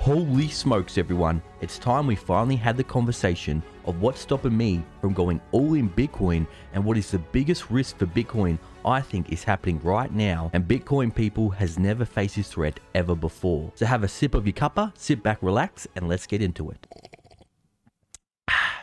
Holy smokes, everyone. It's time we finally had the conversation of what's stopping me from going all in Bitcoin and what is the biggest risk for Bitcoin I think is happening right now, and Bitcoin people has never faced this threat ever before. So have a sip of your cuppa, sit back, relax, and let's get into it.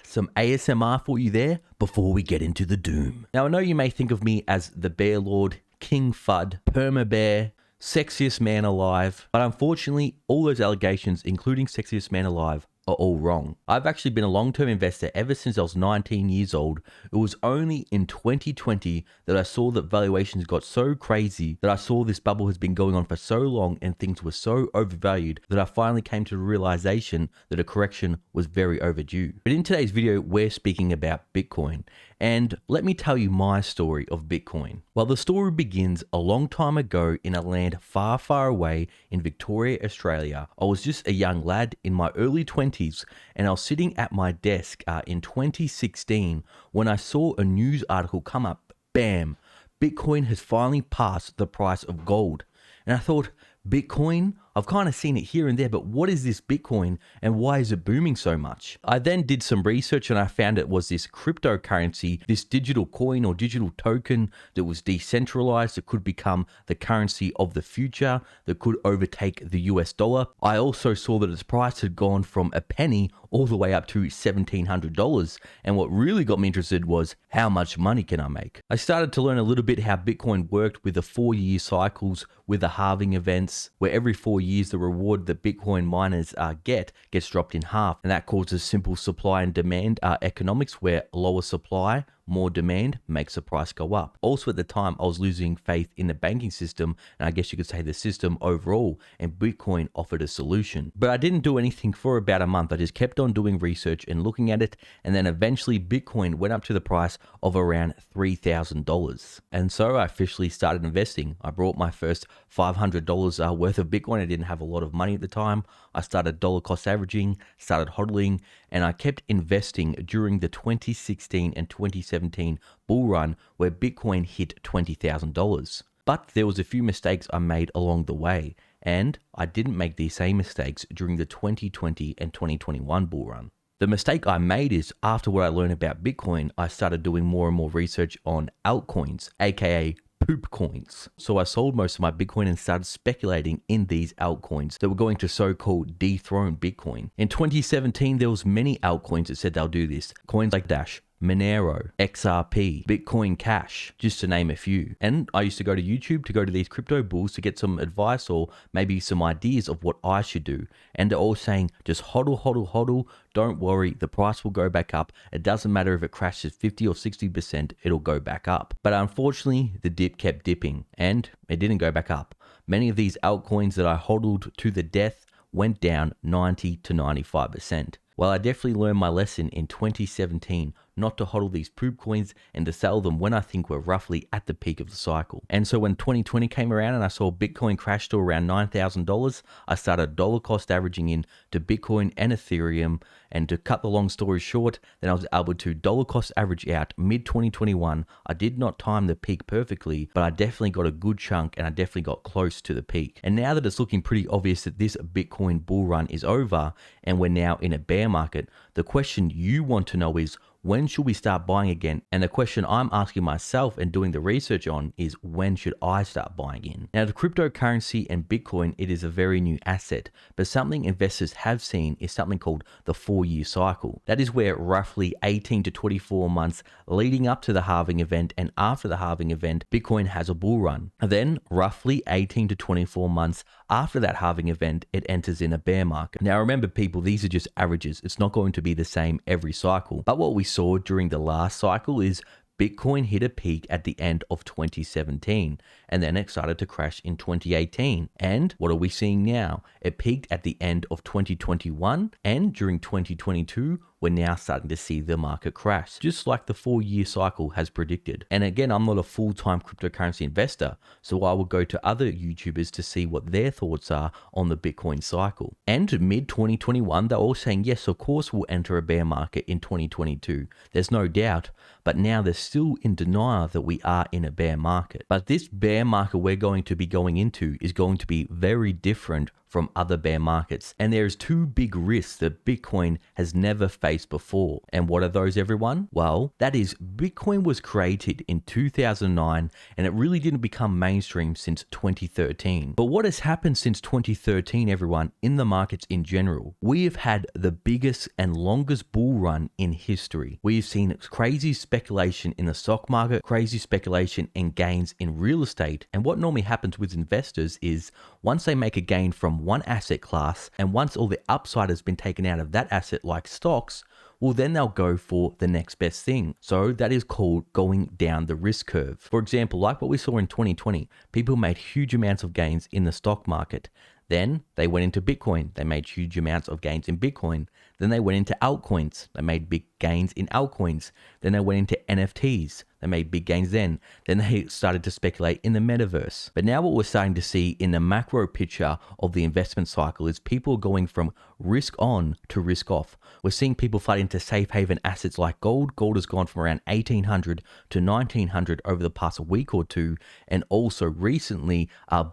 Some ASMR for you there before we get into the doom. Now I know you may think of me as the Bear Lord, King Fud, Perma Bear, sexiest man alive, but unfortunately all those allegations, including sexiest man alive, are all wrong. I've actually been a long-term investor ever since I was 19 years old. It was only in 2020 that I saw that valuations got so crazy, that I saw this bubble has been going on for so long and things were so overvalued, that I finally came to the realization that a correction was very overdue. But in today's video, we're speaking about Bitcoin. And let me tell you my story of Bitcoin. Well, the story begins a long time ago in a land far, far away in Victoria, Australia. I was just a young lad in my early 20s, and I was sitting at my desk in 2016 when I saw a news article come up. Bam! Bitcoin has finally passed the price of gold. And I thought, Bitcoin? I've kind of seen it here and there, but what is this Bitcoin and why is it booming so much? I then did some research and I found it was this cryptocurrency, this digital coin or digital token that was decentralized, that could become the currency of the future, that could overtake the US dollar. I also saw that its price had gone from a penny all the way up to $1,700. And what really got me interested was, how much money can I make? I started to learn a little bit how Bitcoin worked with the 4-year cycles, with the halving events, where every 4 years the reward that Bitcoin miners gets dropped in half, and that causes simple supply and demand economics, where lower supply, more demand makes the price go up. Also at the time, I was losing faith in the banking system, and I guess you could say the system overall, and Bitcoin offered a solution. But I didn't do anything for about a month. I just kept on doing research and looking at it, and then eventually Bitcoin went up to the price of around $3,000. And so I officially started investing. I brought my first $500 worth of Bitcoin. I didn't have a lot of money at the time. I started dollar cost averaging, started hodling, and I kept investing during the 2016 and 2017 bull run where Bitcoin hit $20,000. But there was a few mistakes I made along the way, and I didn't make these same mistakes during the 2020 and 2021 bull run. The mistake I made is, after what I learned about Bitcoin, I started doing more and more research on altcoins, aka poop coins. So I sold most of my Bitcoin and started speculating in these altcoins that were going to so-called dethrone Bitcoin. In 2017, there was many altcoins that said they'll do this. Coins like Dash, Monero, XRP, Bitcoin Cash, just to name a few. And I used to go to YouTube to go to these crypto bulls to get some advice or maybe some ideas of what I should do. And they're all saying, just hodl, hodl, hodl. Don't worry, the price will go back up. It doesn't matter if it crashes 50 or 60%, it'll go back up. But unfortunately, the dip kept dipping and it didn't go back up. Many of these altcoins that I hodled to the death went down 90 to 95%. Well, I definitely learned my lesson in 2017 not to hodl these poop coins and to sell them when I think we're roughly at the peak of the cycle. And so when 2020 came around and I saw Bitcoin crash to around $9,000, I started dollar cost averaging in to Bitcoin and Ethereum. And to cut the long story short, then I was able to dollar cost average out mid 2021. I did not time the peak perfectly, but I definitely got a good chunk and I definitely got close to the peak. And now that it's looking pretty obvious that this Bitcoin bull run is over and we're now in a bear market, the question you want to know is, when should we start buying again? And the question I'm asking myself and doing the research on is, when should I start buying in? Now, the cryptocurrency and Bitcoin, it is a very new asset, but something investors have seen is something called the 4-year cycle. That is where roughly 18 to 24 months leading up to the halving event and after the halving event, Bitcoin has a bull run. And then roughly 18 to 24 months after that halving event, it enters in a bear market. Now, remember people, these are just averages. It's not going to be the same every cycle. But what we saw during the last cycle is Bitcoin hit a peak at the end of 2017, and then it started to crash in 2018. And what are we seeing now? It peaked at the end of 2021, and during 2022, we're now starting to see the market crash, just like the 4-year cycle has predicted. And again, I'm not a full-time cryptocurrency investor, so I will go to other YouTubers to see what their thoughts are on the Bitcoin cycle. And mid-2021, they're all saying, yes, of course we'll enter a bear market in 2022. There's no doubt, but now they're still in denial that we are in a bear market. But this bear market we're going to be going into is going to be very different from other bear markets. And there's two big risks that Bitcoin has never faced before. And what are those, everyone? Well, that is Bitcoin was created in 2009 and it really didn't become mainstream since 2013. But what has happened since 2013, everyone, in the markets in general? We have had the biggest and longest bull run in history. We have seen crazy speculation in the stock market, crazy speculation and gains in real estate. And what normally happens with investors is once they make a gain from one asset class and once all the upside has been taken out of that asset like stocks, well, then they'll go for the next best thing. So that is called going down the risk curve. For example, like what we saw in 2020, people made huge amounts of gains in the stock market. Then they went into Bitcoin. They made huge amounts of gains in Bitcoin. Then they went into altcoins. They made big gains in altcoins. Then they went into NFTs. They made big gains then. Then they started to speculate in the metaverse. But now what we're starting to see in the macro picture of the investment cycle is people going from risk on to risk off. We're seeing people flood into safe haven assets like gold. Gold has gone from around 1800 to 1900 over the past week or two. And also recently,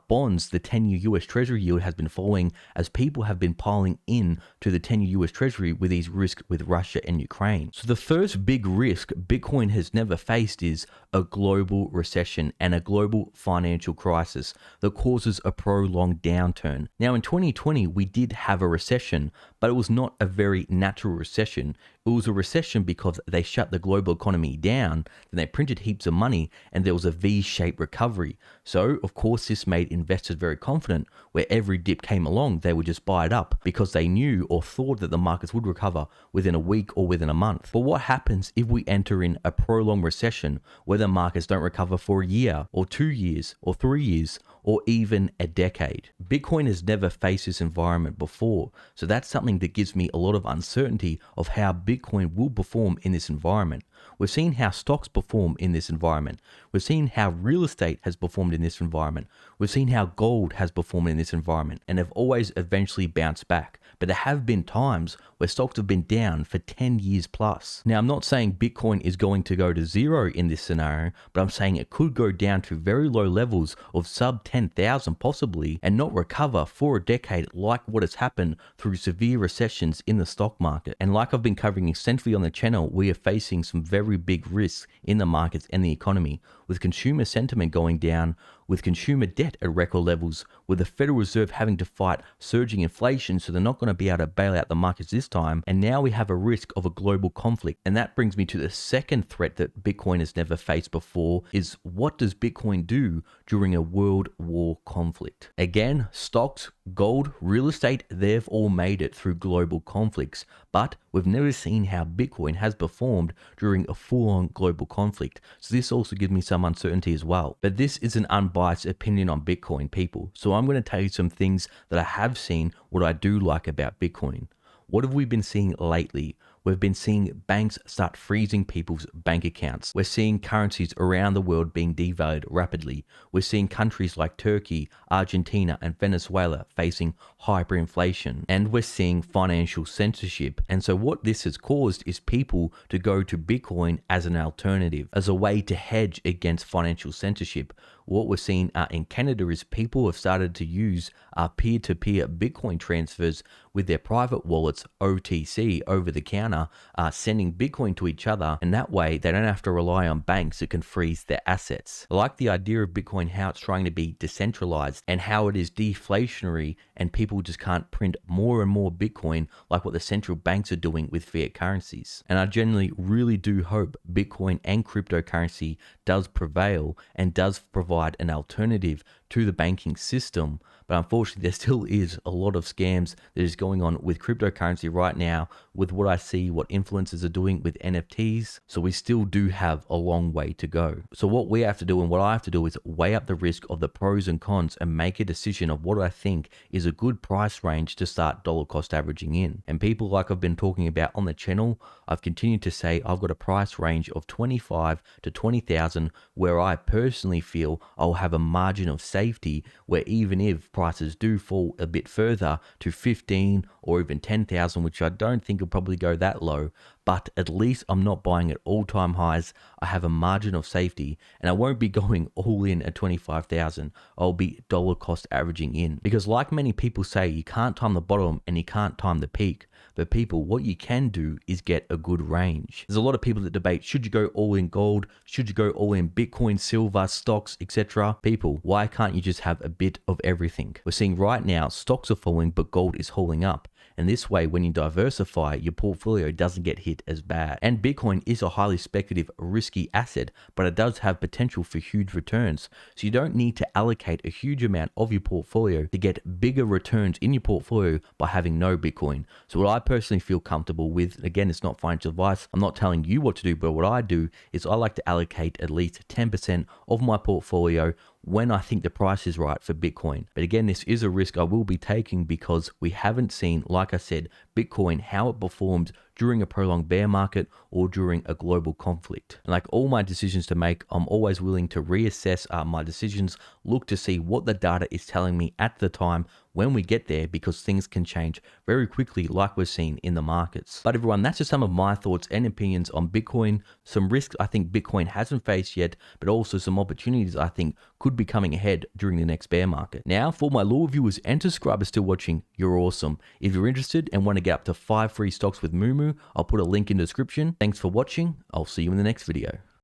bonds, the 10-year US Treasury yield has been falling as people have been piling in to the 10-year US Treasury with these risks with Russia and Ukraine. So the first big risk Bitcoin has never faced is a global recession and a global financial crisis that causes a prolonged downturn. Now in 2020, we did have a recession, but it was not a very natural recession. It was a recession because they shut the global economy down, then they printed heaps of money, and there was a V-shaped recovery. So, of course, this made investors very confident where every dip came along, they would just buy it up because they knew or thought that the markets would recover within a week or within a month. But what happens if we enter in a prolonged recession where the markets don't recover for a year or 2 years or 3 years or even a decade? Bitcoin has never faced this environment before, so that's something that gives me a lot of uncertainty of how Bitcoin will perform in this environment. We've seen how stocks perform in this environment. We've seen how real estate has performed in this environment. We've seen how gold has performed in this environment, and have always eventually bounced back. But there have been times where stocks have been down for 10 years plus. Now, I'm not saying Bitcoin is going to go to zero in this scenario, but I'm saying it could go down to very low levels of sub 10,000 possibly, and not recover for a decade like what has happened through severe recessions in the stock market. And like I've been covering extensively on the channel, we are facing some very big risks in the markets and the economy, with consumer sentiment going down, with consumer debt at record levels, with the Federal Reserve having to fight surging inflation, so they're not going to be able to bail out the markets this time. And now we have a risk of a global conflict. And that brings me to the second threat that Bitcoin has never faced before, is what does Bitcoin do during a world war conflict? Again, stocks, gold, real estate, they've all made it through global conflicts, but we've never seen how Bitcoin has performed during a full-on global conflict. So this also gives me some uncertainty as well. But this is an unbiased opinion on Bitcoin, people. So I'm going to tell you some things that I have seen, what I do like about Bitcoin. What have we been seeing lately? We've been seeing banks start freezing people's bank accounts. We're seeing currencies around the world being devalued rapidly. We're seeing countries like Turkey, Argentina, and Venezuela facing hyperinflation. And we're seeing financial censorship. And so what this has caused is people to go to Bitcoin as an alternative, as a way to hedge against financial censorship. What we're seeing in Canada is people have started to use peer-to-peer Bitcoin transfers with their private wallets, OTC, over the counter, sending Bitcoin to each other, and that way they don't have to rely on banks that can freeze their assets. I like the idea of Bitcoin, how it's trying to be decentralized and how it is deflationary, and people just can't print more and more Bitcoin like what the central banks are doing with fiat currencies. And I generally really do hope Bitcoin and cryptocurrency does prevail and does provide an alternative to the banking system. But unfortunately, there still is a lot of scams that is going on with cryptocurrency right now, with what I see, what influencers are doing with NFTs. So we still do have a long way to go. So what we have to do and what I have to do is weigh up the risk of the pros and cons and make a decision of what I think is a good price range to start dollar cost averaging in. And people, like I've been talking about on the channel, I've continued to say I've got a price range of 25 to 20,000 where I personally feel I'll have a margin of safety, where even if prices do fall a bit further to 15 or even 10,000, which I don't think will probably go that low, but at least I'm not buying at all-time highs. I have a margin of safety, and I won't be going all in at 25,000. I'll be dollar cost averaging in, because like many people say, you can't time the bottom and you can't time the peak. But people, what you can do is get a good range. There's a lot of people that debate, should you go all in gold? Should you go all in Bitcoin, silver, stocks, etc.? People, why can't you just have a bit of everything? We're seeing right now stocks are falling, but gold is holding up. And this way, when you diversify, your portfolio doesn't get hit as bad. And Bitcoin is a highly speculative, risky asset, but it does have potential for huge returns. So you don't need to allocate a huge amount of your portfolio to get bigger returns in your portfolio by having no Bitcoin. So what I personally feel comfortable with, again, it's not financial advice. I'm not telling you what to do, but what I do is I like to allocate at least 10% of my portfolio when I think the price is right for Bitcoin. But again, this is a risk I will be taking because we haven't seen, like I said, Bitcoin, how it performed during a prolonged bear market or during a global conflict. And like all my decisions to make, I'm always willing to reassess my decisions, look to see what the data is telling me at the time when we get there, because things can change very quickly like we're seeing in the markets. But everyone, that's just some of my thoughts and opinions on Bitcoin, some risks I think Bitcoin hasn't faced yet, but also some opportunities I think could be coming ahead during the next bear market. Now, for my loyal viewers and subscribers still watching, you're awesome. If you're interested and want to get up to 5 free stocks with Moomoo, I'll put a link in the description. Thanks for watching. I'll see you in the next video.